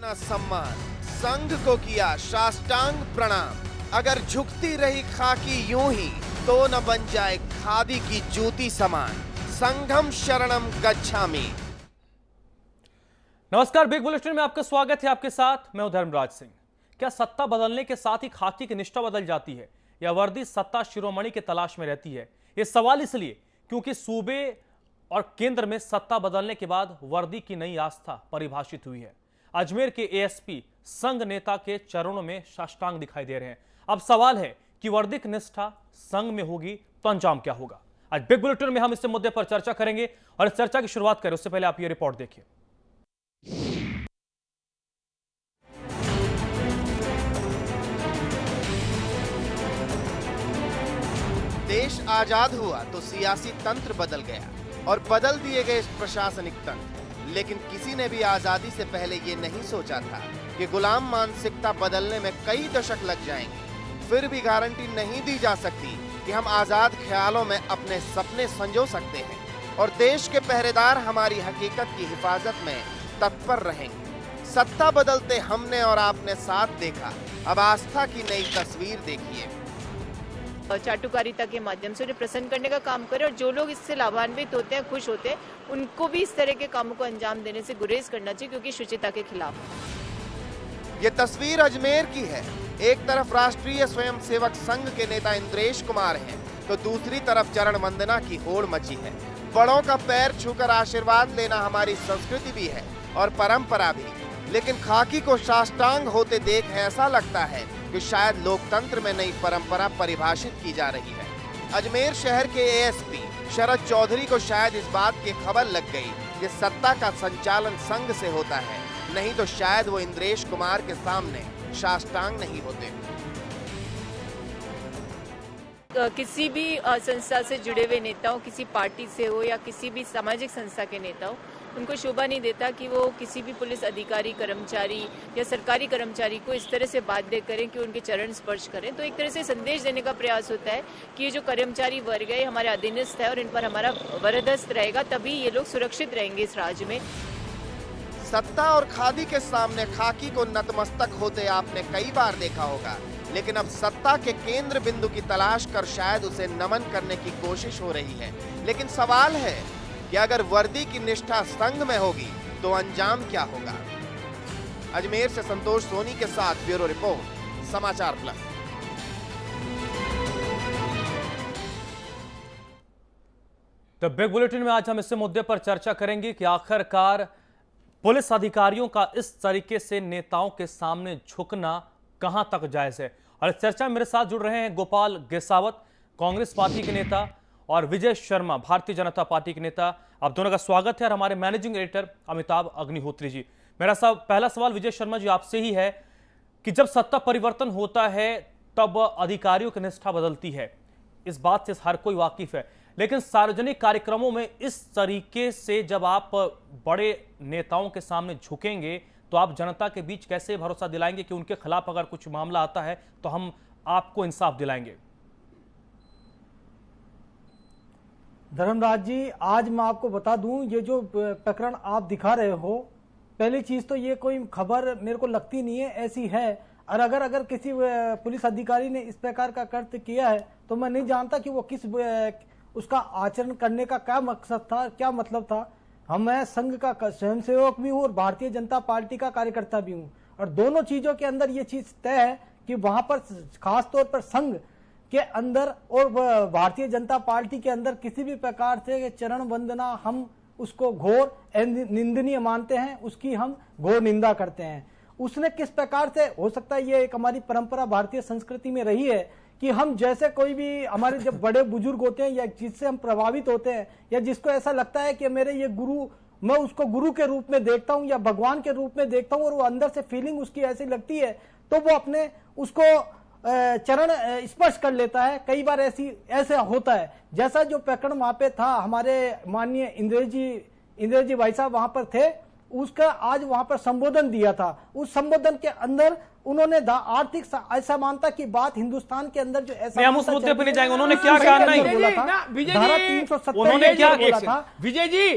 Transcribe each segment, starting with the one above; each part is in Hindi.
अपना सम्मान, संघ को किया साष्टांग प्रणाम। अगर झुकती रही खाकी यूं ही तो न बन जाए खादी की जूती समान। संघम शरणम गच्छामि। नमस्कार, बिग बुलेटिन में आपका स्वागत है। आपके साथ मैं हूं धर्मराज सिंह। क्या सत्ता बदलने के साथ ही खाकी की निष्ठा बदल जाती है या वर्दी सत्ता शिरोमणि की तलाश में रहती है? यह सवाल इसलिए क्योंकि सूबे और केंद्र में सत्ता बदलने के बाद वर्दी की नई आस्था परिभाषित हुई है। अजमेर के एएसपी संघ नेता के चरणों में साष्टांग दिखाई दे रहे हैं। अब सवाल है कि वर्दी की निष्ठा संघ में होगी तो अंजाम क्या होगा? आज बिग बुलेटिन में हम इस मुद्दे पर चर्चा करेंगे और इस चर्चा की शुरुआत करें उससे पहले आप ये रिपोर्ट देखिए। देश आजाद हुआ तो सियासी तंत्र बदल गया और बदल दिए गए प्रशासनिक तंत्र। लेकिन किसी ने भी आजादी से पहले ये नहीं सोचा था कि गुलाम मानसिकता बदलने में कई दशक लग जाएंगे। फिर भी गारंटी नहीं दी जा सकती कि हम आजाद ख्यालों में अपने सपने संजो सकते हैं और देश के पहरेदार हमारी हकीकत की हिफाजत में तत्पर रहेंगे। सत्ता बदलते हमने और आपने साथ देखा, अब आस्था की नई तस्वीर देखिए। चाटुकारिता के माध्यम से उन्हें प्रसन्न करने का काम करें और जो लोग इससे लाभान्वित होते हैं, खुश होते हैं, उनको भी इस तरह के कामों को अंजाम देने से गुरेज करना चाहिए क्योंकि शुचिता के खिलाफ। ये तस्वीर अजमेर की है। एक तरफ राष्ट्रीय स्वयंसेवक संघ के नेता इंद्रेश कुमार हैं, तो दूसरी तरफ चरण वंदना की होड़ मची है। बड़ों का पैर छूकर आशीर्वाद लेना हमारी संस्कृति भी है और परंपरा भी, लेकिन खाकी को साष्टांग होते देख ऐसा लगता है कि शायद लोकतंत्र में नई परंपरा परिभाषित की जा रही है। अजमेर शहर के एएसपी शरद चौधरी को शायद इस बात की खबर लग गई कि सत्ता का संचालन संघ से होता है, नहीं तो शायद वो इंद्रेश कुमार के सामने साष्टांग नहीं होते। किसी भी संस्था से जुड़े हुए नेताओं, किसी पार्टी से हो या किसी भी सामाजिक संस्था के नेता हो, उनको शोभा नहीं देता कि वो किसी भी पुलिस अधिकारी, कर्मचारी या सरकारी कर्मचारी को इस तरह से बाध्य करें कि उनके चरण स्पर्श करें। तो एक तरह से संदेश देने का प्रयास होता है कि ये जो कर्मचारी वर्ग है हमारे अधीनस्थ है और इन पर हमारा वरदस्त रहेगा, तभी ये लोग सुरक्षित रहेंगे इस राज्य में। सत्ता और खादी के सामने खाकी को नतमस्तक होते आपने कई बार देखा होगा, लेकिन अब सत्ता के केंद्र बिंदु की तलाश कर शायद उसे नमन करने की कोशिश हो रही है। लेकिन सवाल है कि अगर वर्दी की निष्ठा संघ में होगी तो अंजाम क्या होगा? अजमेर से संतोष सोनी के साथ ब्यूरो रिपोर्ट, समाचार प्लस। तो बिग बुलेटिन में आज हम इस मुद्दे पर चर्चा करेंगे कि आखिरकार पुलिस अधिकारियों का इस तरीके से नेताओं के सामने झुकना कहां तक जायज है। और इस चर्चा में मेरे साथ जुड़ रहे हैं गोपाल गेसावत, कांग्रेस पार्टी के नेता, और विजय शर्मा, भारतीय जनता पार्टी के नेता। आप दोनों का स्वागत है। और हमारे मैनेजिंग एडिटर अमिताभ अग्निहोत्री जी। मेरा पहला सवाल विजय शर्मा जी आपसे ही है कि जब सत्ता परिवर्तन होता है तब अधिकारियों की निष्ठा बदलती है, इस बात से हर कोई वाकिफ है, लेकिन सार्वजनिक कार्यक्रमों में इस तरीके से जब आप बड़े नेताओं के सामने झुकेंगे तो आप जनता के बीच कैसे भरोसा दिलाएंगे कि उनके खिलाफ अगर कुछ मामला आता है तो हम आपको इंसाफ दिलाएंगे? धर्मराज जी, आज मैं आपको बता दूं, ये जो प्रकरण आप दिखा रहे हो, पहली चीज तो ये कोई खबर मेरे को लगती नहीं है ऐसी है। और अगर किसी पुलिस अधिकारी ने इस प्रकार का कृत्य किया है तो मैं नहीं जानता कि वो किस उसका आचरण करने का क्या मकसद था, क्या मतलब था। मैं संघ का स्वयंसेवक भी हूँ और भारतीय जनता पार्टी का कार्यकर्ता भी हूँ, और दोनों चीजों के अंदर ये चीज तय है कि वहां पर खास तौर पर संघ के अंदर और भारतीय जनता पार्टी के अंदर किसी भी प्रकार से चरण वंदना हम उसको घोर निंदनीय मानते हैं, उसकी हम घोर निंदा करते हैं। उसने किस प्रकार से, हो सकता है ये एक हमारी परंपरा भारतीय संस्कृति में रही है कि हम जैसे कोई भी हमारे जब बड़े बुजुर्ग होते हैं या जिससे हम प्रभावित होते हैं या जिसको ऐसा लगता है कि मेरे ये गुरु, मैं उसको गुरु के रूप में देखता हूं या भगवान के रूप में देखता हूं और वो अंदर से फीलिंग उसकी ऐसी लगती है तो वो अपने उसको चरण स्पर्श कर लेता है। कई बार ऐसे होता है, जैसा जो प्रकरण वहां पे था, हमारे माननीय इंद्रेश जी भाई साहब वहां पर थे, उसका आज वहां पर संबोधन दिया था। उस संबोधन के अंदर उन्होंने आर्थिक असमानता की बात हिंदुस्तान के अंदर जो नहीं, हम उस मुद्दे पे नहीं जाएंगे। उन्होंने क्या कहा? नहीं, उन्होंने क्या बोला था? विजय जी,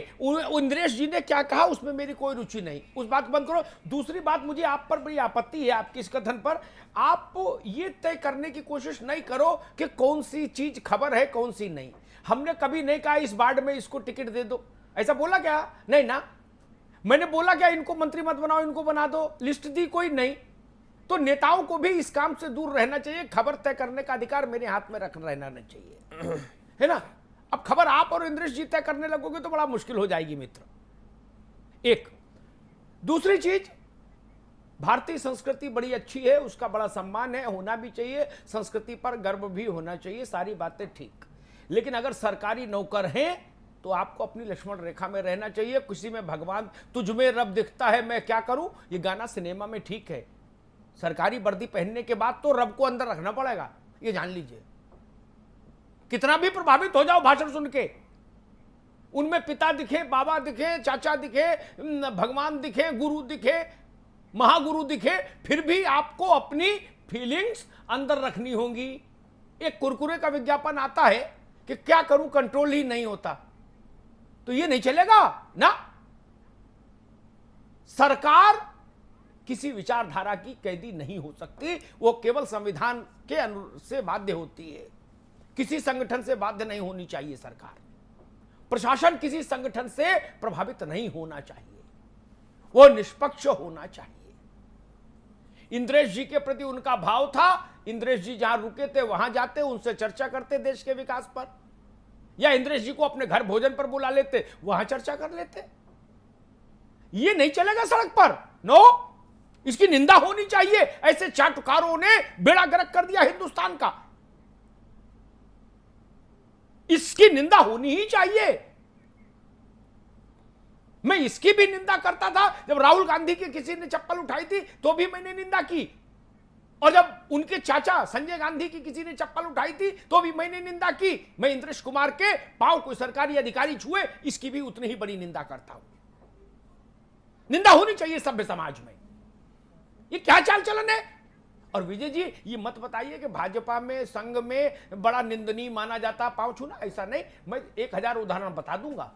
इंद्रेश जी ने क्या कहा उसमें मेरी कोई रुचि नहीं, उस बात को बंद करो। दूसरी बात, मुझे आप पर बड़ी आपत्ति है आपके इस कथन पर। आप ये तय करने की कोशिश नहीं करो कि कौन सी चीज खबर है कौन सी नहीं। हमने कभी नहीं कहा इस वार्ड में इसको टिकट दे दो, ऐसा बोला क्या? नहीं ना। मैंने बोला क्या इनको मंत्री मत बनाओ, इनको बना दो? लिस्ट दी कोई नहीं। तो नेताओं को भी इस काम से दूर रहना चाहिए। खबर तय करने का अधिकार मेरे हाथ में रहना नहीं चाहिए, है ना। अब खबर आप और इंद्रेश जी तय करने लगोगे तो बड़ा मुश्किल हो जाएगी मित्र। एक दूसरी चीज, भारतीय संस्कृति बड़ी अच्छी है, उसका बड़ा सम्मान है, होना भी चाहिए, संस्कृति पर गर्व भी होना चाहिए, सारी बातें ठीक। लेकिन अगर सरकारी नौकर हैं तो आपको अपनी लक्ष्मण रेखा में रहना चाहिए। किसी में भगवान तुझ में रब दिखता है मैं क्या करूं, ये गाना सिनेमा में ठीक है, सरकारी वर्दी पहनने के बाद तो रब को अंदर रखना पड़ेगा, ये जान लीजिए। कितना भी प्रभावित हो जाओ भाषण सुन के, उनमें पिता दिखे, बाबा दिखे, चाचा दिखे, भगवान दिखे, गुरु दिखे, महागुरु दिखे, फिर भी आपको अपनी फीलिंग्स अंदर रखनी होंगी। एक कुरकुरे का विज्ञापन आता है कि क्या करूं कंट्रोल ही नहीं होता, तो ये नहीं चलेगा ना। सरकार किसी विचारधारा की कैदी नहीं हो सकती, वो केवल संविधान के से बाध्य होती है, किसी संगठन से बाध्य नहीं होनी चाहिए। सरकार, प्रशासन किसी संगठन से प्रभावित नहीं होना चाहिए, वो निष्पक्ष होना चाहिए। इंद्रेश जी के प्रति उनका भाव था, इंद्रेश जी जहां रुके थे वहां जाते, उनसे चर्चा करते देश के विकास पर, या इंद्रेश जी को अपने घर भोजन पर बुला लेते, वहां चर्चा कर लेते। ये नहीं चलेगा सड़क पर, नो। इसकी निंदा होनी चाहिए। ऐसे चाटुकारों ने बेड़ा गर्क कर दिया हिंदुस्तान का, इसकी निंदा होनी ही चाहिए। मैं इसकी भी निंदा करता था जब राहुल गांधी की किसी ने चप्पल उठाई थी तो भी मैंने निंदा की, और जब उनके चाचा संजय गांधी की किसी ने चप्पल उठाई थी तो भी मैंने निंदा की। मैं इंद्रेश कुमार के पांव कोई सरकारी अधिकारी छुए, इसकी भी उतनी ही बड़ी निंदा करता हूं। निंदा होनी चाहिए सभ्य समाज में। ये क्या चाल चलन है? और विजय जी, ये मत बताइए कि भाजपा में, संघ में बड़ा निंदनीय माना जाता पांव छूना, ऐसा नहीं। मैं 1000 उदाहरण बता दूंगा।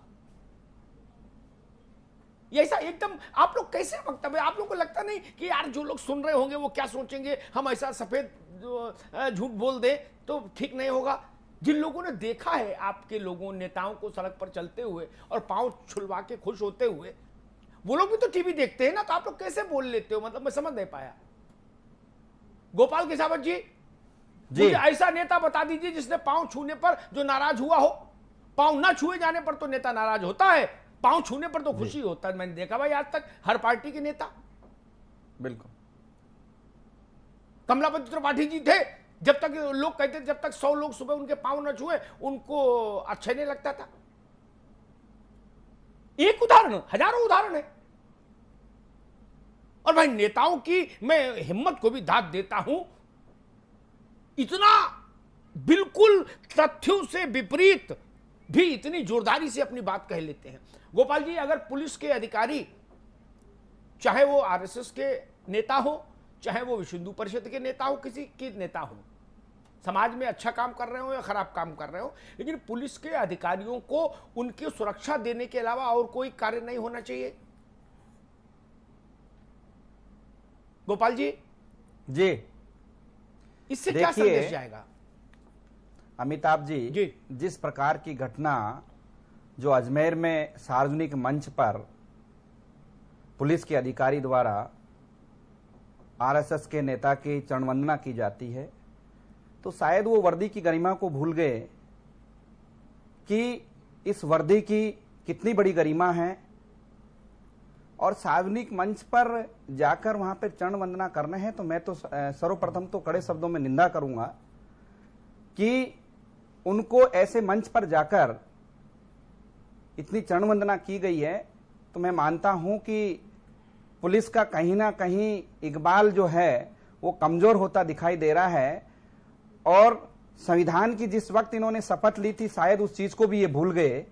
ये ऐसा एकदम आप लोग कैसे वक्तव्य, आप लोग को लगता नहीं कि यार जो लोग सुन रहे होंगे वो क्या सोचेंगे, हम ऐसा सफेद झूठ बोल दें तो ठीक नहीं होगा। जिन लोगों ने देखा है आपके लोगों नेताओं को सड़क पर चलते हुए और पांव छुलवा के खुश होते हुए, वो लोग भी तो टीवी देखते हैं ना, तो आप लोग कैसे बोल लेते हो? मतलब मैं समझ नहीं पाया। गोपाल किसावत जी, मुझे ऐसा नेता बता दीजिए जिसने पांव छूने पर जो नाराज हुआ हो। पांव ना छुए जाने पर तो नेता नाराज होता है, पांव छूने पर तो खुशी होता है। मैंने देखा भाई आज तक हर पार्टी के नेता। बिल्कुल कमलापति त्रिपाठी जी थे, जब तक लोग कहते जब तक 100 लोग सुबह उनके पांव न छुए उनको अच्छा नहीं लगता था। एक उदाहरण, हजारों उदाहरण है। और भाई नेताओं की मैं हिम्मत को भी दाद देता हूं, इतना बिल्कुल तथ्यों से विपरीत भी इतनी जोरदारी से अपनी बात कह लेते हैं। गोपाल जी, अगर पुलिस के अधिकारी, चाहे वो आरएसएस के नेता हो, चाहे वो विश्व हिंदू परिषद के नेता हो, किसी के नेता हो, समाज में अच्छा काम कर रहे हो या खराब काम कर रहे हो, लेकिन पुलिस के अधिकारियों को उनकी सुरक्षा देने के अलावा और कोई कार्य नहीं होना चाहिए। गोपाल जी जी, इससे क्या संदेश जाएगा? अमिताभ जी, जिस प्रकार की घटना जो अजमेर में सार्वजनिक मंच पर पुलिस के अधिकारी द्वारा आरएसएस के नेता की चरणवंदना की जाती है, तो शायद वो वर्दी की गरिमा को भूल गए कि इस वर्दी की कितनी बड़ी गरिमा है, और सार्वजनिक मंच पर जाकर वहां पर चरण वंदना करना है। तो मैं तो सर्वप्रथम तो कड़े शब्दों में निंदा करूंगा कि उनको ऐसे मंच पर जाकर इतनी चरण वंदना की गई है। तो मैं मानता हूं कि पुलिस का कहीं ना कहीं इकबाल जो है वो कमजोर होता दिखाई दे रहा है, और संविधान की जिस वक्त इन्होंने शपथ ली थी शायद उस चीज को भी ये भूल गए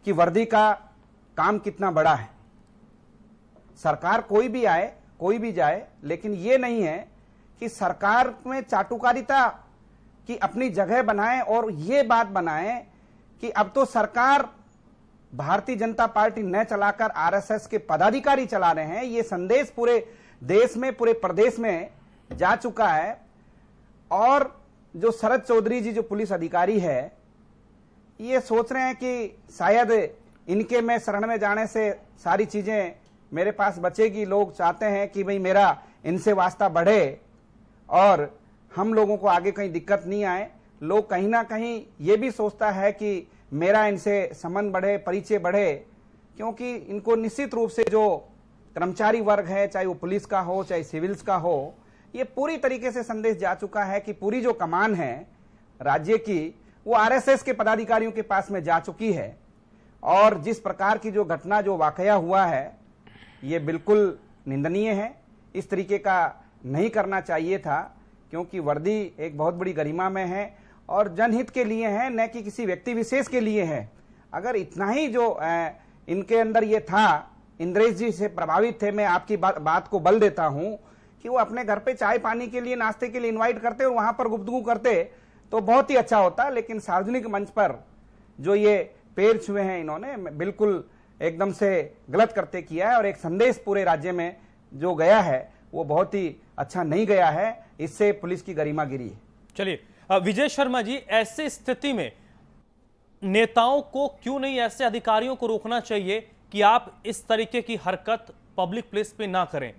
कि वर्दी का काम कितना बड़ा है। सरकार कोई भी आए कोई भी जाए, लेकिन ये नहीं है कि सरकार में चाटुकारिता की अपनी जगह बनाए और ये बात बनाए कि अब तो सरकार भारतीय जनता पार्टी न चलाकर आरएसएस के पदाधिकारी चला रहे हैं। ये संदेश पूरे देश में, पूरे प्रदेश में जा चुका है। और जो शरद चौधरी जी जो पुलिस अधिकारी है, ये सोच रहे हैं कि शायद इनके में शरण में जाने से सारी चीजें मेरे पास बचेगी। लोग चाहते हैं कि भाई मेरा इनसे वास्ता बढ़े और हम लोगों को आगे कहीं दिक्कत नहीं आए। लोग कहीं ना कहीं ये भी सोचता है कि मेरा इनसे संबंध बढ़े, परिचय बढ़े, क्योंकि इनको निश्चित रूप से जो कर्मचारी वर्ग है, चाहे वो पुलिस का हो चाहे सिविल्स का हो, ये पूरी तरीके से संदेश जा चुका है कि पूरी जो कमान है राज्य की वो आरएसएस के पदाधिकारियों के पास में जा चुकी है। और जिस प्रकार की जो घटना, जो वाकया हुआ है, ये बिल्कुल निंदनीय है। इस तरीके का नहीं करना चाहिए था, क्योंकि वर्दी एक बहुत बड़ी गरिमा में है और जनहित के लिए है, न कि किसी व्यक्ति विशेष के लिए है। अगर इतना ही जो इनके अंदर ये था, इंद्रेश जी से प्रभावित थे, मैं आपकी बात को बल देता हूं कि वो अपने घर पे चाय पानी के लिए, नाश्ते के लिए इनवाइट करते और वहां पर गुफ्तगू करते तो बहुत ही अच्छा होता। लेकिन सार्वजनिक मंच पर जो ये पैर छुए हैं इन्होंने, बिल्कुल एकदम से गलत करते किया है और एक संदेश पूरे राज्य में जो गया है वो बहुत ही अच्छा नहीं गया है। इससे पुलिस की गरिमा गिरी है। चलिए विजय शर्मा जी, ऐसी स्थिति में नेताओं को क्यों नहीं ऐसे अधिकारियों को रोकना चाहिए कि आप इस तरीके की हरकत पब्लिक प्लेस पे ना करें?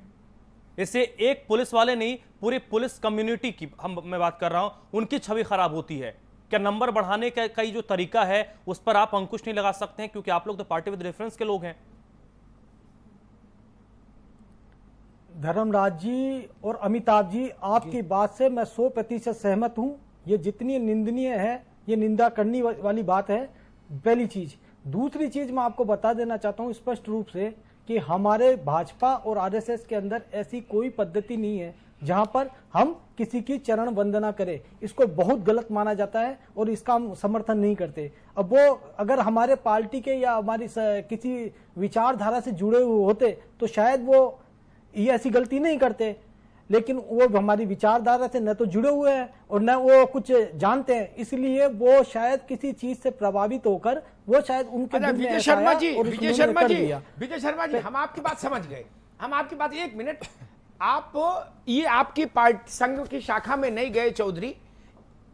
इसे एक पुलिस वाले नहीं, पूरी पुलिस कम्युनिटी की मैं बात कर रहा हूं, उनकी छवि खराब होती है। क्या नंबर बढ़ाने का जो तरीका है उस पर आप अंकुश नहीं लगा सकते हैं, क्योंकि आप लोग तो पार्टी विद रेफरेंस के लोग हैं? धर्मराज जी और अमिताभ जी, आपकी बात से मैं 100% सहमत हूं। ये जितनी निंदनीय है, ये निंदा करने वाली बात है, पहली चीज। दूसरी चीज मैं आपको बता देना चाहता हूं स्पष्ट रूप से कि हमारे भाजपा और आरएसएस के अंदर ऐसी कोई पद्धति नहीं है जहां पर हम किसी की चरण वंदना करें। इसको बहुत गलत माना जाता है और इसका हम समर्थन नहीं करते। अब वो अगर हमारे पार्टी के या हमारी किसी विचारधारा से जुड़े हुए होते तो शायद वो ये ऐसी गलती नहीं करते, लेकिन वो हमारी विचारधारा से न तो जुड़े हुए हैं और न वो कुछ जानते हैं, इसलिए वो शायद किसी चीज से प्रभावित होकर वो शायद उनके दिल में विजय ऐसा शर्मा आया जी, और विजय शर्मा जी, हम आपकी बात समझ गए। हम आपकी बात, एक मिनट, आप ये आपकी पार्टी संघ की शाखा में नहीं गए चौधरी,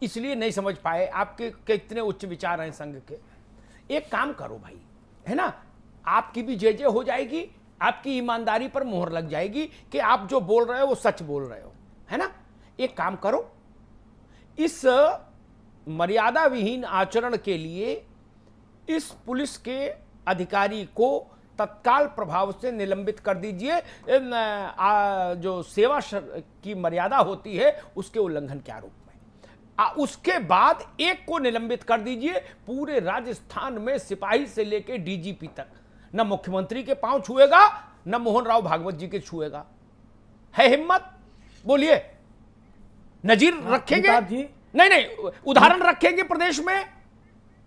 इसलिए नहीं समझ पाए आपके कितने उच्च विचार हैं संघ के। एक काम करो भाई, है ना, आपकी भी जय जय हो जाएगी, आपकी ईमानदारी पर मोहर लग जाएगी कि आप जो बोल रहे हो वो सच बोल रहे हो, है ना। एक काम करो, इस मर्यादा विहीन आचरण के लिए इस पुलिस के अधिकारी को तत्काल प्रभाव से निलंबित कर दीजिए। जो सेवा की मर्यादा होती है उसके उल्लंघन के आरोप में। उसके बाद एक को निलंबित कर दीजिए। पूरे राजस्थान में सिपाही से लेकर डीजीपी तक न मुख्यमंत्री के पांव छुएगा न मोहन राव भागवत जी के छुएगा। है हिम्मत? बोलिए। नजीर रखेंगे? नहीं, उदाहरण रखेंगे प्रदेश में।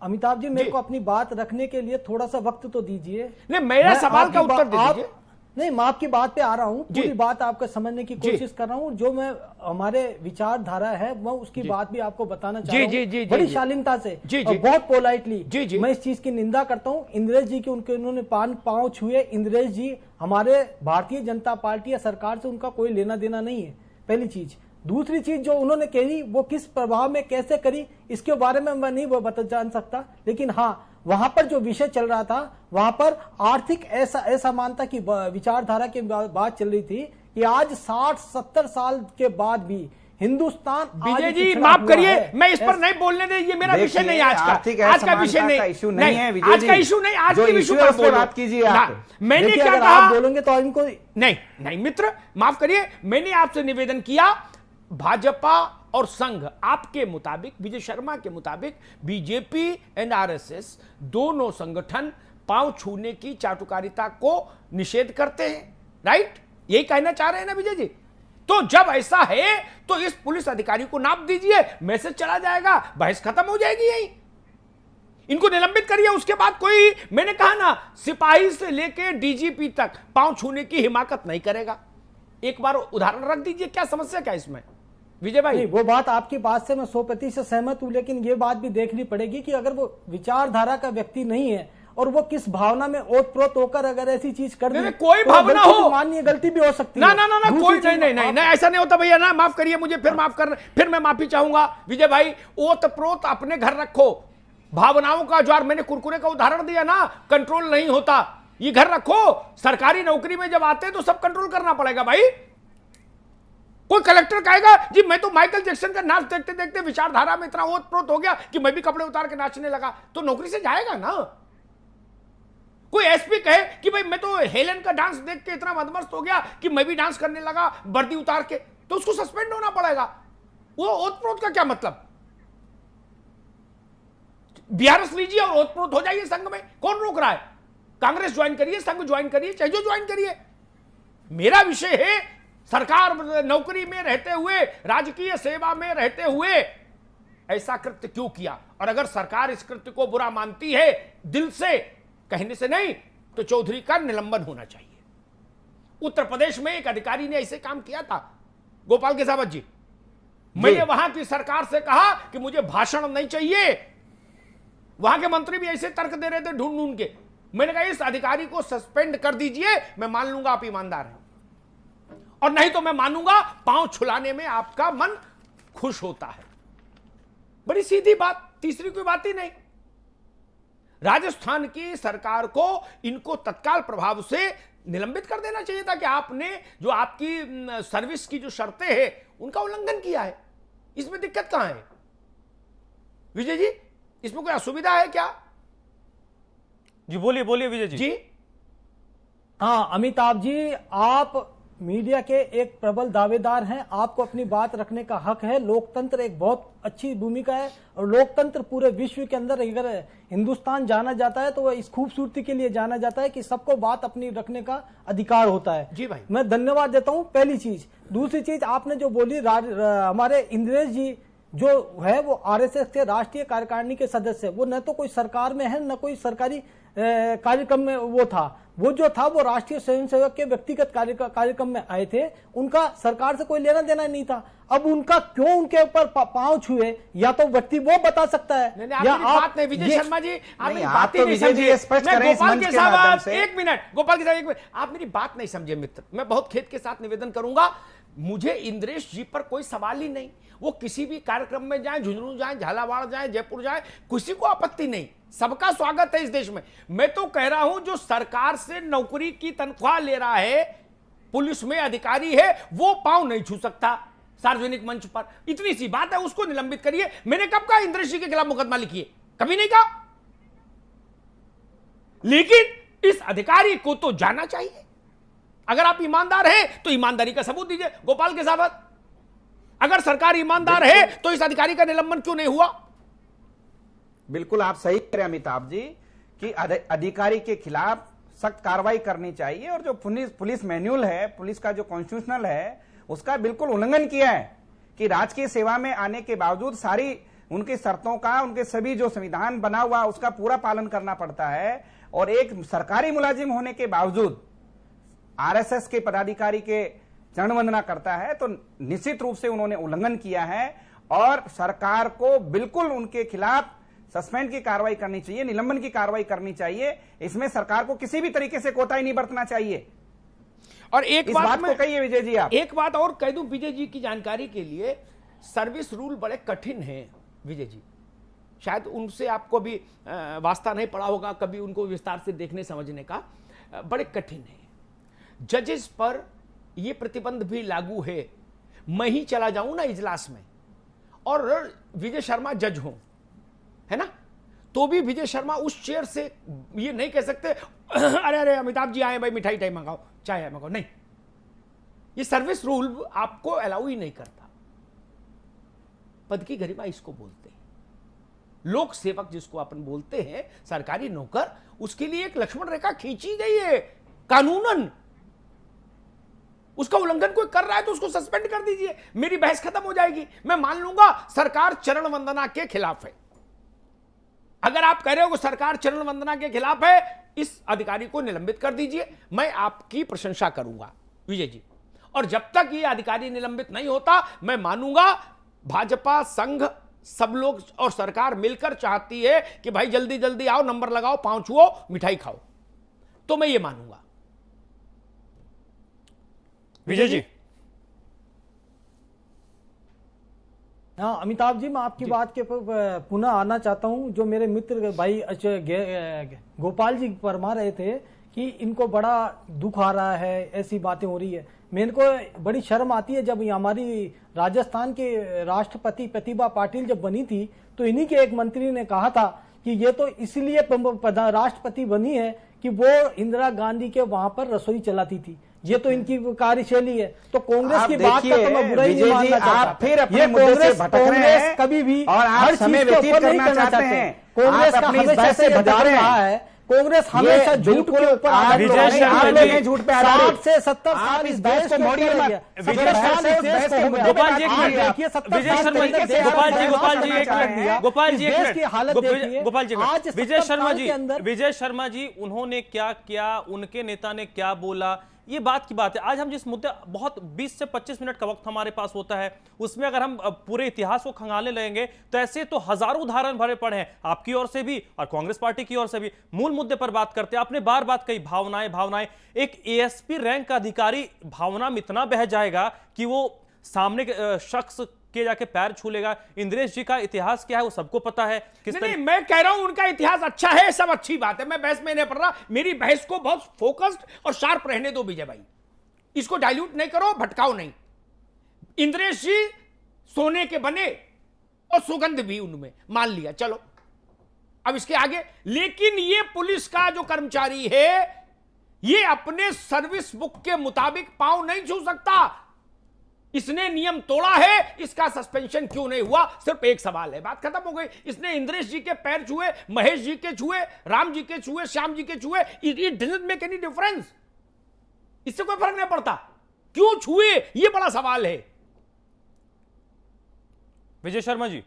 अमिताभ जी, मेरे को अपनी बात रखने के लिए थोड़ा सा वक्त तो दीजिए। नहीं, मेरा सवाल का उत्तर दे दीजिए। नहीं, मैं आपकी बात पे आ रहा हूँ, पूरी बात आपको समझने की कोशिश कर रहा हूँ। जो मैं हमारे विचारधारा है मैं उसकी बात भी आपको बताना चाह रहा हूँ बड़ी शालीनता से और बहुत पोलाइटली। मैं इस चीज की निंदा करता हूँ। इंद्रेश जी की उन्होंने पांव छुए। इंद्रेश जी हमारे भारतीय जनता पार्टी या सरकार से उनका कोई लेना देना नहीं है, पहली चीज। दूसरी चीज जो उन्होंने कही वो किस प्रभाव में कैसे करी इसके बारे में मैं नहीं बता जान सकता, लेकिन हाँ, वहां पर जो विषय चल रहा था वहां पर आर्थिक असमानता की विचारधारा की बात चल रही थी कि आज 60-70 साल के बाद भी हिंदुस्तान। विजय जी माफ करिए, मैं इस पर नहीं बोलने दे, ये मेरा विषय नहीं आज का विषय नहीं, आज का इशू नहीं, आज के विषय पर बात कीजिए। मैंने क्या कहा? बोलेंगे तो इनको नहीं मित्र, माफ करिए, मैंने आपसे निवेदन किया, भाजपा और संघ आपके मुताबिक, विजय शर्मा के मुताबिक, बीजेपी एंड आरएसएस दोनों संगठन पांव छूने की चाटुकारिता को निषेध करते हैं, राइट? यही कहना चाह रहे हैं ना विजय जी? तो जब ऐसा है तो इस पुलिस अधिकारी को नाप दीजिए, मैसेज चला जाएगा, बहस खत्म हो जाएगी। यही इनको निलंबित करिए। उसके बाद कोई, मैंने कहा ना, सिपाही से लेकर डीजीपी तक पांव छूने की हिमाकत नहीं करेगा। एक बार उदाहरण रख दीजिए, क्या समस्या क्या इसमें विजय भाई? नहीं, वो बात आपकी बात से मैं 100% सहमत हूं, लेकिन ये बात भी देखनी पड़ेगी कि अगर वो विचारधारा का व्यक्ति नहीं है और वो किस भावना में ओतप्रोत होकर अगर ऐसी चीज कर दी, कोई तो भावना गलती हो, तो माननीय गलती भी हो सकती ना है। ना ना ना कोई नहीं, ऐसा नहीं होता भैया ना, माफ करिए मुझे, फिर माफ करना, फिर मैं माफी चाहूंगा विजय भाई। ओतप्रोत अपने घर रखो, भावनाओं का ज्वार, मैंने कुरकुरे का उदाहरण दिया ना, कंट्रोल नहीं होता, ये घर रखो। सरकारी नौकरी में जब आते हैं तो सब कंट्रोल करना पड़ेगा भाई। कोई कलेक्टर कहेगा जी मैं तो माइकल जैक्सन का नाच देखते देखते विचारधारा में इतना ओतप्रोत हो गया कि मैं भी कपड़े उतार के नाचने लगा, तो नौकरी से जाएगा ना। कोई एसपी कहे कि भाई मैं तो हेलन का डांस देख के इतना मदमस्त हो गया कि मैं भी डांस करने लगा वर्दी उतार के, तो उसको सस्पेंड होना पड़ेगा। वो ओतप्रोत का क्या मतलब? बीआरएस लीजिए और ओतप्रोत हो जाइए संघ में, कौन रोक रहा है? कांग्रेस ज्वाइन करिए, संघ ज्वाइन करिए, चाहे जो ज्वाइन करिए। मेरा विषय है सरकार नौकरी में रहते हुए, राजकीय सेवा में रहते हुए ऐसा कृत्य क्यों किया, और अगर सरकार इस कृत्य को बुरा मानती है दिल से, कहने से नहीं, तो चौधरी का निलंबन होना चाहिए। उत्तर प्रदेश में एक अधिकारी ने ऐसे काम किया था, गोपाल केसावत जी। मैंने वहां की सरकार से कहा कि मुझे भाषण नहीं चाहिए, वहां के मंत्री भी ऐसे तर्क दे रहे थे ढूंढ ढूंढ के। मैंने कहा इस अधिकारी को सस्पेंड कर दीजिए, मैं मान लूंगा आप ईमानदार हैं, और नहीं तो मैं मानूंगा पांव छुलाने में आपका मन खुश होता है। बड़ी सीधी बात, तीसरी कोई बात ही नहीं। राजस्थान की सरकार को इनको तत्काल प्रभाव से निलंबित कर देना चाहिए था कि आपने जो आपकी सर्विस की जो शर्तें हैं उनका उल्लंघन किया है। इसमें दिक्कत कहां है विजय जी? इसमें कोई असुविधा है क्या? जी बोलिए बोलिए विजय जी। हाँ अमिताभ जी, आप मीडिया के एक प्रबल दावेदार हैं, आपको अपनी बात रखने का हक है। लोकतंत्र एक बहुत अच्छी भूमिका है, और लोकतंत्र पूरे विश्व के अंदर अगर हिंदुस्तान जाना जाता है तो वह इस खूबसूरती के लिए जाना जाता है कि सबको बात अपनी रखने का अधिकार होता है। जी भाई, मैं धन्यवाद देता हूं, पहली चीज। दूसरी चीज आपने जो बोली, हमारे इंद्रेश जी जो है वो आरएसएस के राष्ट्रीय कार्यकारिणी के सदस्य, वो न तो कोई सरकार में है न कोई सरकारी कार्यक्रम में वो था। वो जो था वो राष्ट्रीय स्वयंसेवक के व्यक्तिगत कार्यक्रम में आए थे, उनका सरकार से कोई लेना देना नहीं था। अब उनका क्यों उनके ऊपर पांव छुए, या तो व्यक्ति वो बता सकता है, या आप बात नहीं विजय शर्मा जी, आप मेरी बात ही नहीं समझे। गोपाल के साहब एक मिनट, गोपाल के साहब एक मिनट, आप मेरी बात नहीं समझे मित्र। मैं बहुत खेद के साथ निवेदन करूंगा, मुझे इंद्रेश जी पर कोई सवाल ही नहीं। वो किसी भी कार्यक्रम में जाए, झुंझुनू जाए, झालावाड़ जाए, जयपुर जाए, किसी को आपत्ति नहीं, सबका स्वागत है इस देश में। मैं तो कह रहा हूं जो सरकार से नौकरी की तनख्वाह ले रहा है, पुलिस में अधिकारी है, वो पांव नहीं छू सकता सार्वजनिक मंच पर। इतनी सी बात है, उसको निलंबित करिए। मैंने कब कहा इंद्रेश जी के खिलाफ मुकदमा लिखिए? कभी नहीं कहा। लेकिन इस अधिकारी को तो जाना चाहिए। अगर आप ईमानदार हैं तो ईमानदारी का सबूत दीजिए। गोपाल केसावत, अगर सरकार ईमानदार है तो इस अधिकारी का निलंबन क्यों नहीं हुआ? बिल्कुल आप सही कह रहे हैं अमिताभ जी कि अधिकारी के खिलाफ सख्त कार्रवाई करनी चाहिए, और जो पुलिस मैन्युअल है, पुलिस का जो कॉन्स्टिट्यूशनल है, उसका बिल्कुल उल्लंघन किया है कि राजकीय सेवा में आने के बावजूद सारी उनकी शर्तों का, उनके सभी जो संविधान बना हुआ उसका पूरा पालन करना पड़ता है। और एक सरकारी मुलाजिम होने के बावजूद आरएसएस के पदाधिकारी के चरण वंदना करता है, तो निश्चित रूप से उन्होंने उल्लंघन किया है, और सरकार को बिल्कुल उनके खिलाफ सस्पेंड की कार्रवाई करनी चाहिए, निलंबन की कार्रवाई करनी चाहिए। इसमें सरकार को किसी भी तरीके से कोताही नहीं बरतना चाहिए। और एक बात को कहिए विजय जी, आप एक बात और कह दूं विजय जी की जानकारी के लिए, सर्विस रूल बड़े कठिन हैं विजय जी, शायद उनसे आपको भी वास्ता नहीं पड़ा होगा कभी उनको विस्तार से देखने समझने का, बड़े कठिन है। जजेस पर यह प्रतिबंध भी लागू है, मैं ही चला जाऊं ना इजलास में और विजय शर्मा जज हो, है ना, तो भी विजय शर्मा उस चेयर से ये नहीं कह सकते अरे अरे अमिताभ जी आए भाई मिठाई टाई मंगाओ, चाय मंगाओ, नहीं। ये सर्विस रूल आपको अलाउ ही नहीं करता। पद की गरिमा इसको बोलते हैं, लोक सेवक जिसको अपन बोलते हैं, सरकारी नौकर, उसके लिए एक लक्ष्मण रेखा खींची गई है कानूनन। उसका उल्लंघन कोई कर रहा है तो उसको सस्पेंड कर दीजिए, मेरी बहस खत्म हो जाएगी। मैं मान लूंगा सरकार चरण वंदना के खिलाफ है। अगर आप कह रहे हो कि सरकार चरण वंदना के खिलाफ है, इस अधिकारी को निलंबित कर दीजिए, मैं आपकी प्रशंसा करूंगा विजय जी। और जब तक ये अधिकारी निलंबित नहीं होता, मैं मानूंगा भाजपा, संघ, सब लोग और सरकार मिलकर चाहती है कि भाई जल्दी जल्दी आओ, नंबर लगाओ, पांव छुओ, मिठाई खाओ, तो मैं ये मानूंगा। विजय जी। हाँ अमिताभ जी, मैं आपकी बात के पुनः आना चाहता हूँ। जो मेरे मित्र भाई गोपाल जी फरमा रहे थे कि इनको बड़ा दुख आ रहा है, ऐसी बातें हो रही है। मेरे को बड़ी शर्म आती है जब हमारी राजस्थान के राष्ट्रपति प्रतिभा पाटिल जब बनी थी तो इन्हीं के एक मंत्री ने कहा था कि ये तो इसलिए राष्ट्रपति बनी है कि वो इंदिरा गांधी के वहां पर रसोई चलाती थी। ये तो इनकी कार्यशैली है। तो कांग्रेस की बात का तो मैं बुरा ही नहीं मानना चाहता। फिर अपने मुद्दे से भटक रहे हैं कभी भी और आप हर समय चीज के व्यतीत ऊपर नहीं करना करना चाहते चाहते। हैं। कांग्रेस आप का अपनी इस हमेशा बहस से से भटक रहे रहा हैं। है। कांग्रेस हमेशा झूठ के ऊपर आप विजय लोग शर्मा हैं जी, झूठ पे आधारित। 60 से 70 आप साल इस बहस को मोड़िए मत। विजय साल इस बहस के मुद्दे पे गोपाल जी, बात कीजिए आप। देखिए 70 विजय साल शर्मा जी, तरीके से गोपाल जी, आप गोपाल जी, करना एक चाह मिनट, रहे हैं। गोपाल जी, इस एक देश की मिनट, हालत देखिए। गोपाल जी, आज विजय 70 शर्मा साल जी, के अंदर विजय शर्मा जी, उन्होंने क्या किया, उनके नेता ने क्या बोला, ये बात की बात है। आज हम जिस मुद्दे, बहुत 20 से 25 मिनट का वक्त हमारे पास होता है, उसमें अगर हम पूरे इतिहास को खंगालने लगेंगे तो ऐसे तो हजारों उदाहरण भरे पड़े हैं, आपकी ओर से भी और कांग्रेस पार्टी की ओर से भी। मूल मुद्दे पर बात करते हैं। आपने बार बात कही, भावनाएं भावनाएं। एक एएसपी रैंक का अधिकारी भावना में इतना बह जाएगा कि वो सामने के शख्स के जाके पैर छू लेगा। इंद्रेश जी का इतिहास क्या है वो सबको पता है। किस नहीं, मैं कह रहा हूं उनका इतिहास अच्छा है, सब अच्छी बात है, मैं बहस में नहीं पढ़ रहा। मेरी बहस को बहुत फोकस्ड और शार्प रहने दो विजय भाई, इसको डाइल्यूट नहीं करो, भटकाओ नहीं। इंद्रेश जी सोने के बने और सुगंध भी उनमें, मान लिया, चलो अब इसके आगे। लेकिन ये पुलिस का जो कर्मचारी है, ये अपने सर्विस बुक के मुताबिक पांव नहीं छू सकता। इसने नियम तोड़ा है, इसका सस्पेंशन क्यों नहीं हुआ? सिर्फ एक सवाल है, बात खत्म हो गई। इसने इंद्रेश जी के पैर छुए, महेश जी के छुए, राम जी के छुए, श्याम जी के छुए, it doesn't make any difference. इससे कोई फर्क नहीं पड़ता, क्यों छुए, ये बड़ा सवाल है। विजय शर्मा जी,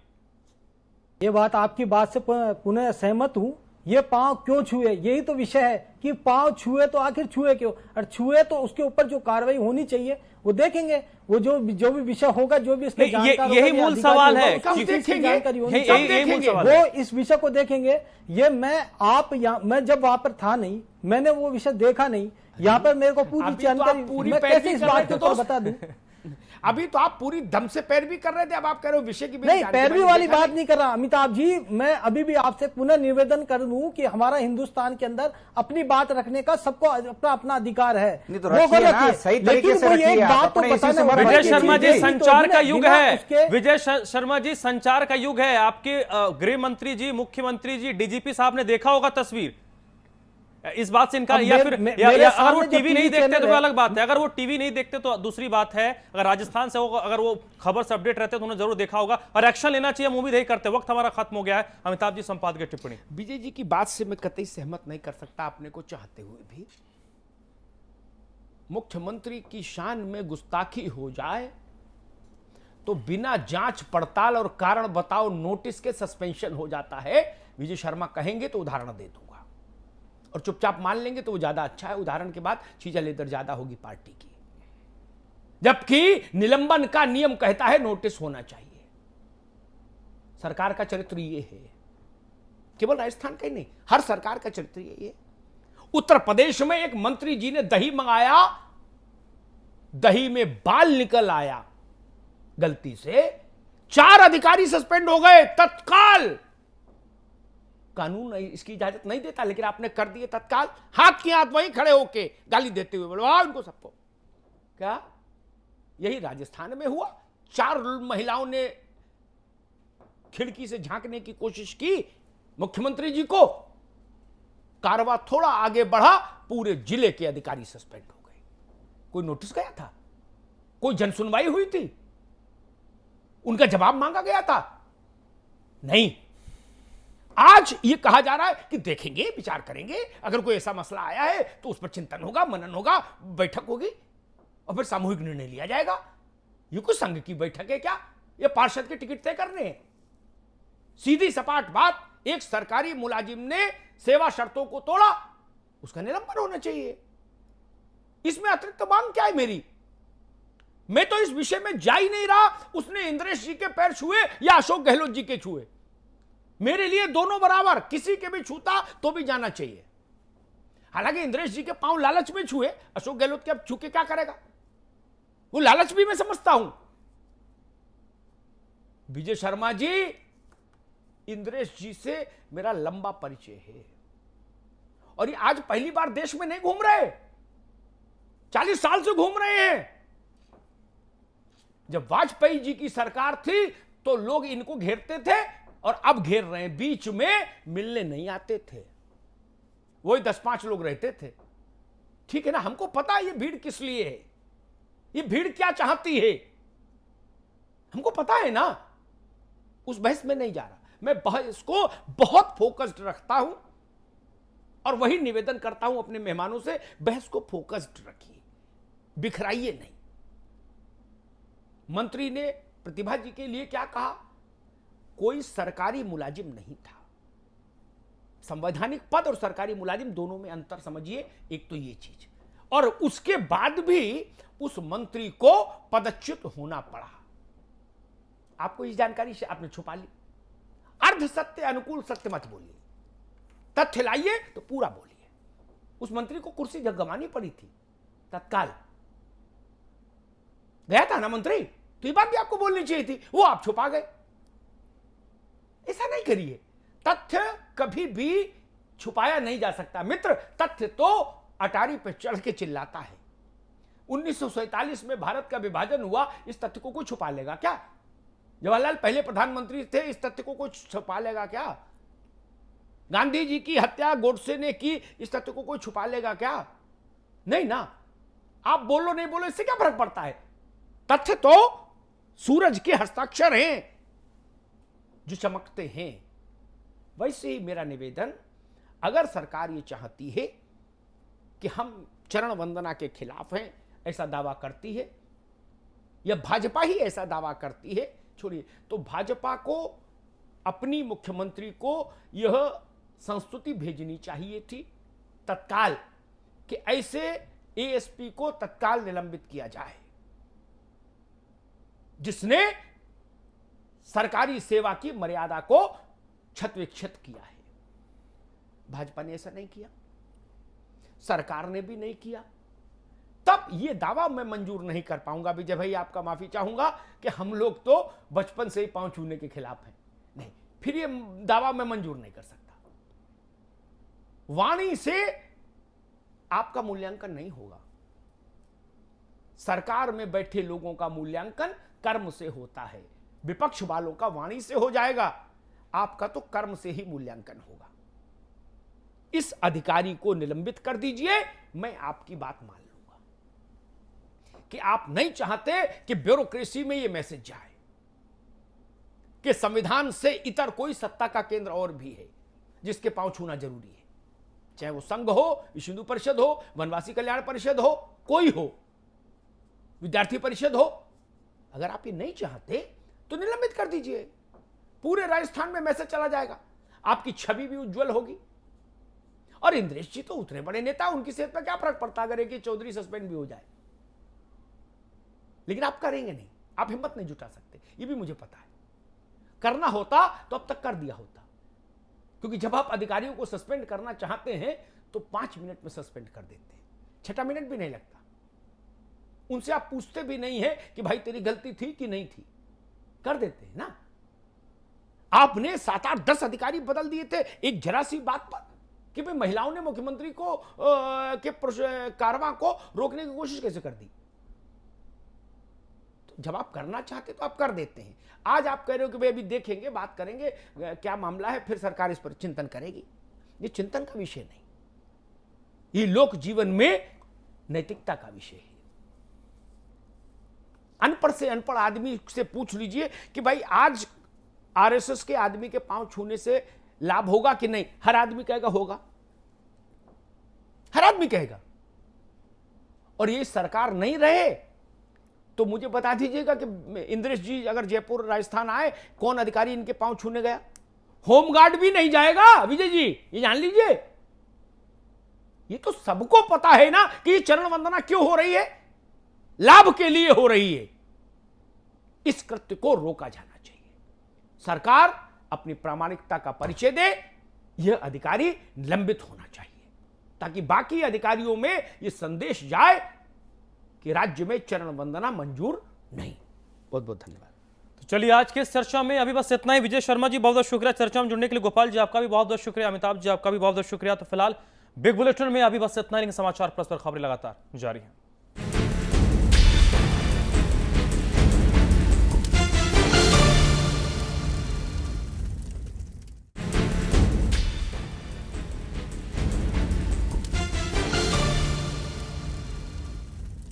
ये बात आपकी बात से पुनः सहमत हूं। ये पांव क्यों छुए, यही तो विषय है कि पांव छुए तो आखिर छुए क्यों, और छुए तो उसके ऊपर जो कार्रवाई होनी चाहिए वो देखेंगे। वो जो भी विषय होगा, जो भी इसके जानकार यही मूल सवाल है। जानकारी होनी यही मूल सवाल वो इस विषय को देखेंगे। ये मैं जब वहां पर था नहीं, मैंने वो विषय देखा नहीं। यहाँ पर मेरे को पूरी जानकारी, मैं कैसे इस बात को बता दूं? अभी तो आप पूरी दम से पैरवी कर रहे थे, अब आप कह रहे हो विषय की नहीं, पैरवी वाली बात नहीं कर रहा अमिताभ जी। मैं अभी भी आपसे पुनः निवेदन कर दूं कि हमारा हिंदुस्तान के अंदर अपनी बात रखने का सबको अपना अधिकार है। तो सही तरीके से लेकिन एक बात तो बताना। विजय शर्मा जी, संचार का युग है। विजय शर्मा जी, संचार का युग है। आपके गृह मंत्री जी, मुख्यमंत्री जी, डीजीपी साहब ने देखा होगा तस्वीर। इस बात से इनका, या फिर अगर वो टीवी नहीं देखते तो अलग बात है। अगर वो टीवी नहीं देखते तो दूसरी बात है। अगर राजस्थान से होगा, अगर वो खबर से अपडेट रहते तो उन्हें जरूर देखा होगा और एक्शन लेना चाहिए। हम उम्मीद यही करते। वक्त हमारा खत्म हो गया है। अमिताभ जी, संपादकीय टिप्पणी। विजय जी की बात से मैं कतई सहमत नहीं कर सकता, अपने को चाहते हुए भी। मुख्यमंत्री की शान में गुस्ताखी हो जाए तो बिना जांच पड़ताल और कारण बताओ नोटिस के सस्पेंशन हो जाता है। विजय शर्मा कहेंगे तो उदाहरण दे दूंगा, और चुपचाप मान लेंगे तो वो ज्यादा अच्छा है। उदाहरण के बाद चीजें लेकर ज्यादा होगी पार्टी की। जबकि निलंबन का नियम कहता है नोटिस होना चाहिए। सरकार का चरित्र ये है, केवल राजस्थान का ही नहीं, हर सरकार का चरित्र ये है। उत्तर प्रदेश में एक मंत्री जी ने दही मंगाया, दही में बाल निकल आया गलती से, 4 अधिकारी सस्पेंड हो गए तत्काल। कानून इसकी इजाजत नहीं देता, लेकिन आपने कर दिए तत्काल। हाथ की हाथ वहीं खड़े होके गाली देते हुए बोलवा उनको सबको। क्या यही राजस्थान में हुआ? 4 महिलाओं ने खिड़की से झांकने की कोशिश की मुख्यमंत्री जी को, कारवा थोड़ा आगे बढ़ा, पूरे जिले के अधिकारी सस्पेंड हो गए। कोई नोटिस गया था? कोई जनसुनवाई हुई थी? उनका जवाब मांगा गया था? नहीं। आज ये कहा जा रहा है कि देखेंगे, विचार करेंगे, अगर कोई ऐसा मसला आया है तो उस पर चिंतन होगा, मनन होगा, बैठक होगी और फिर सामूहिक निर्णय लिया जाएगा। ये कुछ संघ की बैठक है क्या? ये पार्षद के टिकट तय करने हैं? सीधी सपाट बात, एक सरकारी मुलाजिम ने सेवा शर्तों को तोड़ा, उसका निलंबन होना चाहिए। इसमें अतिरिक्त मांग क्या है मेरी? मैं तो इस विषय में जा ही नहीं रहा, उसने इंद्रेश जी के पैर छुए या अशोक गहलोत जी के छुए, मेरे लिए दोनों बराबर, किसी के भी छूता तो भी जाना चाहिए। हालांकि इंद्रेश जी के पांव लालच में छुए, अशोक गहलोत के अब छू के क्या करेगा, वो लालच भी मैं समझता हूं। विजय शर्मा जी, इंद्रेश जी से मेरा लंबा परिचय है और ये आज पहली बार देश में नहीं घूम रहे, 40 साल से घूम रहे हैं। जब वाजपेयी जी की सरकार थी तो लोग इनको घेरते थे और अब घेर रहे हैं, बीच में मिलने नहीं आते थे, वही 10-5 लोग रहते थे। ठीक है ना, हमको पता है ये भीड़ किस लिए है, ये भीड़ क्या चाहती है, हमको पता है ना, उस बहस में नहीं जा रहा। मैं बहस को बहुत फोकस्ड रखता हूं और वही निवेदन करता हूं अपने मेहमानों से, बहस को फोकस्ड रखिए, बिखराइए नहीं। मंत्री ने प्रतिभा जी के लिए क्या कहा, कोई सरकारी मुलाजिम नहीं था। संवैधानिक पद और सरकारी मुलाजिम दोनों में अंतर समझिए, एक तो ये चीज, और उसके बाद भी उस मंत्री को पदच्युत होना पड़ा। आपको इस जानकारी से आपने छुपा ली, अर्ध सत्य अनुकूल सत्य मत बोलिए, तथ्य लाइए तो पूरा बोलिए। उस मंत्री को कुर्सी गंवानी पड़ी थी, तत्काल गया था ना मंत्री, तो ये बात भी आपको बोलनी चाहिए थी, वो आप छुपा गए। ऐसा नहीं करिए, तथ्य कभी भी छुपाया नहीं जा सकता मित्र। तथ्य तो अटारी पे चढ़ के चिल्लाता है। 1947 में भारत का विभाजन हुआ, इस तथ्य को कोई छुपा लेगा क्या? जवाहरलाल पहले प्रधानमंत्री थे, इस तथ्य को कोई छुपा लेगा क्या? गांधी जी की हत्या गोडसे ने की, इस तथ्य को कोई छुपा लेगा क्या? नहीं ना। आप बोलो नहीं बोलो, इससे क्या फर्क पड़ता है? तथ्य तो सूरज के हस्ताक्षर हैं जो चमकते हैं। वैसे ही मेरा निवेदन, अगर सरकार ये चाहती है कि हम चरण वंदना के खिलाफ हैं, ऐसा दावा करती है, या भाजपा ही ऐसा दावा करती है, छोड़िए, तो भाजपा को अपनी मुख्यमंत्री को यह संस्तुति भेजनी चाहिए थी तत्काल, कि ऐसे एएसपी को तत्काल निलंबित किया जाए जिसने सरकारी सेवा की मर्यादा को क्षत-विक्षत किया है। भाजपा ने ऐसा नहीं किया, सरकार ने भी नहीं किया। तब यह दावा मैं मंजूर नहीं कर पाऊंगा। विजय भाई, आपका माफी चाहूंगा कि हम लोग तो बचपन से ही पांव छूने के खिलाफ हैं। नहीं, फिर यह दावा मैं मंजूर नहीं कर सकता। वाणी से आपका मूल्यांकन नहीं होगा, सरकार में बैठे लोगों का मूल्यांकन कर्म से होता है। विपक्ष वालों का वाणी से हो जाएगा, आपका तो कर्म से ही मूल्यांकन होगा। इस अधिकारी को निलंबित कर दीजिए, मैं आपकी बात मान लूंगा कि आप नहीं चाहते कि ब्यूरोक्रेसी में यह मैसेज जाए कि संविधान से इतर कोई सत्ता का केंद्र और भी है जिसके पांव छूना जरूरी है, चाहे वो संघ हो, विश्व हिंदू परिषद हो, वनवासी कल्याण परिषद हो, कोई हो, विद्यार्थी परिषद हो। अगर आप ये नहीं चाहते तो निलंबित कर दीजिए, पूरे राजस्थान में मैसेज चला जाएगा, आपकी छवि भी उज्जवल होगी। और इंद्रेश जी तो उतने बड़े नेता, उनकी सेहत पर क्या फर्क पड़ता अगर एक चौधरी सस्पेंड भी हो जाए। लेकिन आप करेंगे नहीं, आप हिम्मत नहीं जुटा सकते, ये भी मुझे पता है। करना होता तो अब तक कर दिया होता, क्योंकि जब आप अधिकारियों को सस्पेंड करना चाहते हैं तो 5 मिनट में सस्पेंड कर देते हैं, 6 मिनट भी नहीं लगता। उनसे आप पूछते भी नहीं है कि भाई तेरी गलती थी कि नहीं थी, कर देते हैं ना। आपने 7, 8, 10 अधिकारी बदल दिए थे एक जरा सी बात पर कि भाई महिलाओं ने मुख्यमंत्री को के कारवां को रोकने की कोशिश कैसे कर दी। तो जब आप करना चाहते तो आप कर देते हैं। आज आप कह रहे हो कि भाई अभी देखेंगे, बात करेंगे, क्या मामला है, फिर सरकार इस पर चिंतन करेगी। ये चिंतन का विषय नहीं, ये लोक जीवन में नैतिकता का विषय है। अनपढ़ से अनपढ़ आदमी से पूछ लीजिए कि भाई आज आरएसएस के आदमी के पांव छूने से लाभ होगा कि नहीं, हर आदमी कहेगा होगा, हर आदमी कहेगा। और ये सरकार नहीं रहे तो मुझे बता दीजिएगा कि इंद्रेश जी अगर जयपुर राजस्थान आए, कौन अधिकारी इनके पांव छूने गया? होमगार्ड भी नहीं जाएगा विजय जी, ये जान लीजिए। ये तो सबको पता है ना कि ये चरण वंदना क्यों हो रही है। लाभ के लिए हो रही है, इस कृत्य को रोका जाना चाहिए। सरकार अपनी प्रामाणिकता का परिचय दे, यह अधिकारी निलंबित होना चाहिए, ताकि बाकी अधिकारियों में यह संदेश जाए कि राज्य में चरण वंदना मंजूर नहीं। बहुत बहुत धन्यवाद। तो चलिए, आज के इस चर्चा में अभी बस इतना ही। विजय शर्मा जी, बहुत बहुत शुक्रिया चर्चा में जुड़ने के लिए। गोपाल जी, आपका भी बहुत बहुत शुक्रिया। अमिताभ जी, आपका भी बहुत बहुत शुक्रिया। तो फिलहाल बिग बुलेटिन में अभी बस इतना ही, लेकिन समाचार प्लस पर खबरें लगातार जारी हैं।